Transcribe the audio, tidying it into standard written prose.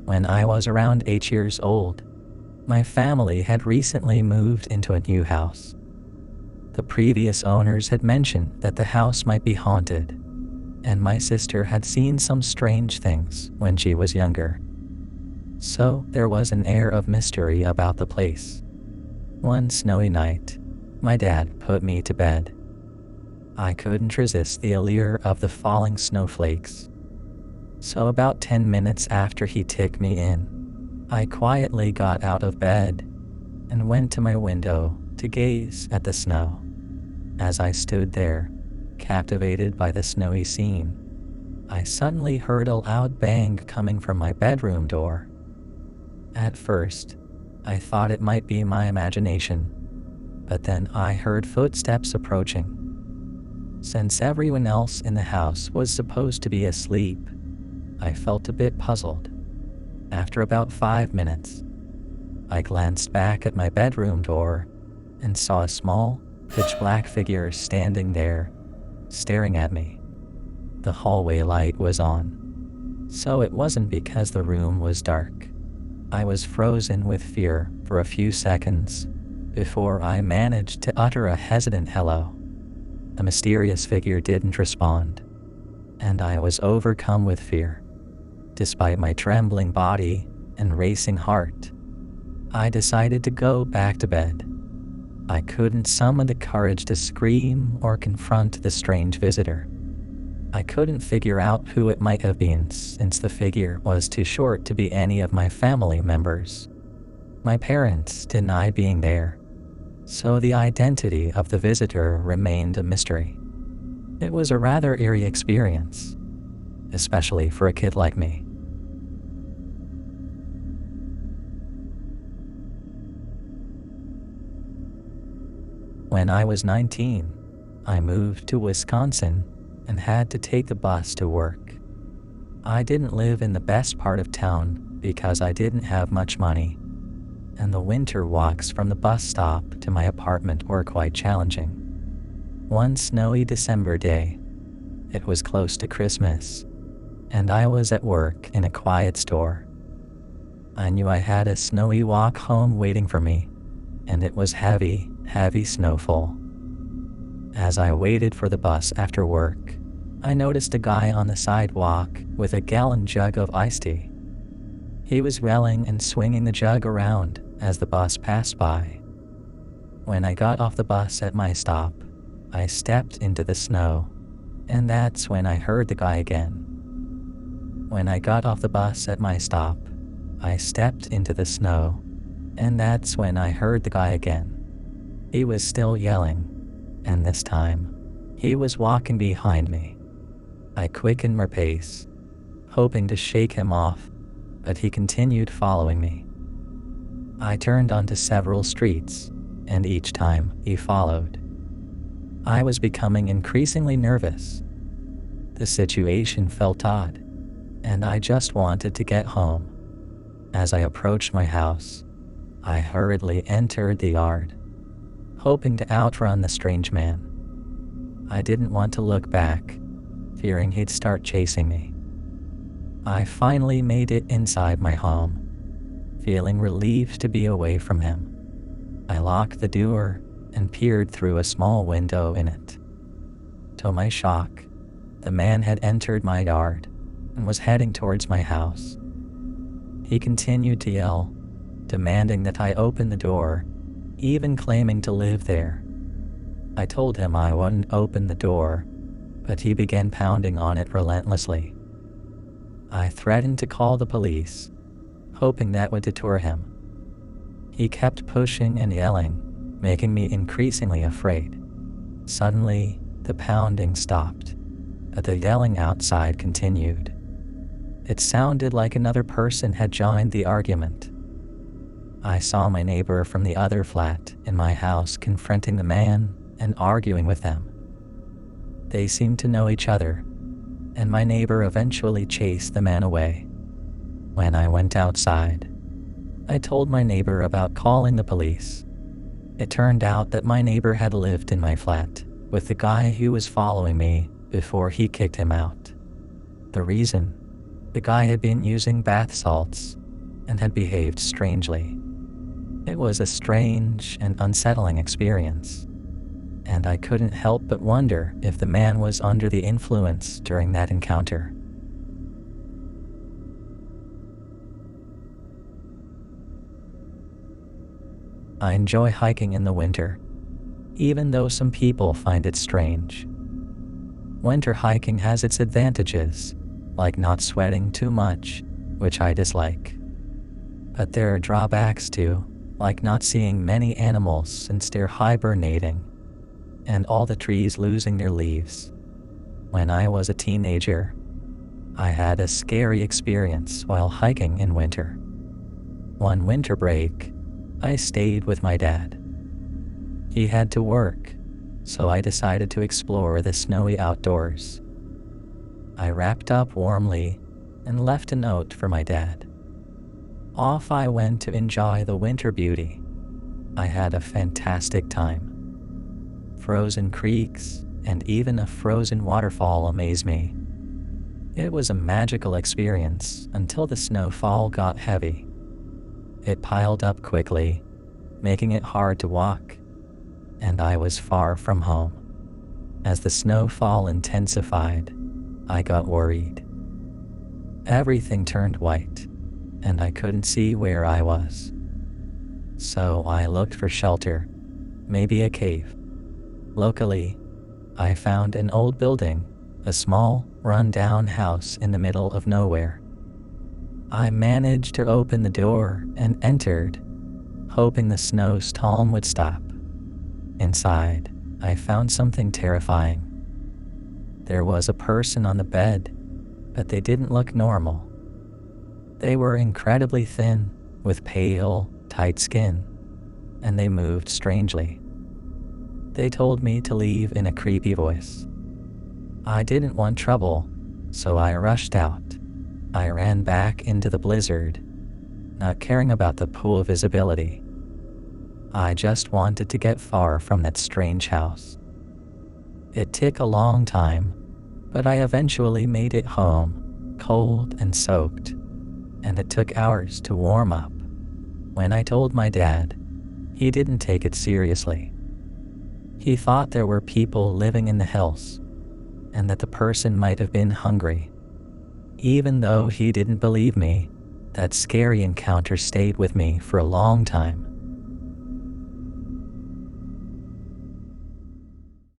When I was around 8 years old, my family had recently moved into a new house. The previous owners had mentioned that the house might be haunted, and my sister had seen some strange things when she was younger. So there was an air of mystery about the place. One snowy night, my dad put me to bed. I couldn't resist the allure of the falling snowflakes. So about 10 minutes after he took me in, I quietly got out of bed and went to my window to gaze at the snow. As I stood there, captivated by the snowy scene, I suddenly heard a loud bang coming from my bedroom door. At first, I thought it might be my imagination, but then I heard footsteps approaching. Since everyone else in the house was supposed to be asleep, I felt a bit puzzled. After about 5 minutes, I glanced back at my bedroom door and saw a small, pitch-black figure standing there, staring at me. The hallway light was on, so it wasn't because the room was dark. I was frozen with fear for a few seconds before I managed to utter a hesitant hello. The mysterious figure didn't respond, and I was overcome with fear. Despite my trembling body and racing heart, I decided to go back to bed. I couldn't summon the courage to scream or confront the strange visitor. I couldn't figure out who it might have been since the figure was too short to be any of my family members. My parents denied being there, so the identity of the visitor remained a mystery. It was a rather eerie experience, especially for a kid like me. When I was 19, I moved to Wisconsin and had to take the bus to work. I didn't live in the best part of town because I didn't have much money, and the winter walks from the bus stop to my apartment were quite challenging. One snowy December day, it was close to Christmas, and I was at work in a quiet store. I knew I had a snowy walk home waiting for me, and it was heavy snowfall. As I waited for the bus after work, I noticed a guy on the sidewalk with a gallon jug of iced tea. He was yelling and swinging the jug around as the bus passed by. When I got off the bus at my stop, I stepped into the snow, and that's when I heard the guy again. When I got off the bus at my stop, I stepped into the snow, and that's when I heard the guy again. He was still yelling, and this time, he was walking behind me. I quickened my pace, hoping to shake him off, but he continued following me. I turned onto several streets, and each time he followed. I was becoming increasingly nervous. The situation felt odd, and I just wanted to get home. As I approached my house, I hurriedly entered the yard, hoping to outrun the strange man. I didn't want to look back, fearing he'd start chasing me. I finally made it inside my home, feeling relieved to be away from him. I locked the door and peered through a small window in it. To my shock, the man had entered my yard and was heading towards my house. He continued to yell, demanding that I open the door, even claiming to live there. I told him I wouldn't open the door, but he began pounding on it relentlessly. I threatened to call the police, hoping that would deter him. He kept pushing and yelling, making me increasingly afraid. Suddenly, the pounding stopped, but the yelling outside continued. It sounded like another person had joined the argument. I saw my neighbor from the other flat in my house confronting the man and arguing with them. They seemed to know each other, and my neighbor eventually chased the man away. When I went outside, I told my neighbor about calling the police. It turned out that my neighbor had lived in my flat with the guy who was following me before he kicked him out. The reason? The guy had been using bath salts and had behaved strangely. It was a strange and unsettling experience, and I couldn't help but wonder if the man was under the influence during that encounter. I enjoy hiking in the winter, even though some people find it strange. Winter hiking has its advantages, like not sweating too much, which I dislike. But there are drawbacks too, like not seeing many animals since they're hibernating, and all the trees losing their leaves. When I was a teenager, I had a scary experience while hiking in winter. One winter break, I stayed with my dad. He had to work, so I decided to explore the snowy outdoors. I wrapped up warmly and left a note for my dad. Off I went to enjoy the winter beauty. I had a fantastic time. Frozen creeks and even a frozen waterfall amazed me. It was a magical experience until the snowfall got heavy. It piled up quickly, making it hard to walk, and I was far from home. As the snowfall intensified, I got worried. Everything turned white, and I couldn't see where I was. So I looked for shelter, maybe a cave. Luckily, I found an old building, a small, run-down house in the middle of nowhere. I managed to open the door and entered, hoping the snowstorm would stop. Inside, I found something terrifying. There was a person on the bed, but they didn't look normal. They were incredibly thin, with pale, tight skin, and they moved strangely. They told me to leave in a creepy voice. I didn't want trouble, so I rushed out. I ran back into the blizzard, not caring about the pool visibility. I just wanted to get far from that strange house. It took a long time, but I eventually made it home, cold and soaked, and it took hours to warm up. When I told my dad, he didn't take it seriously. He thought there were people living in the house, and that the person might have been hungry. Even though he didn't believe me, that scary encounter stayed with me for a long time.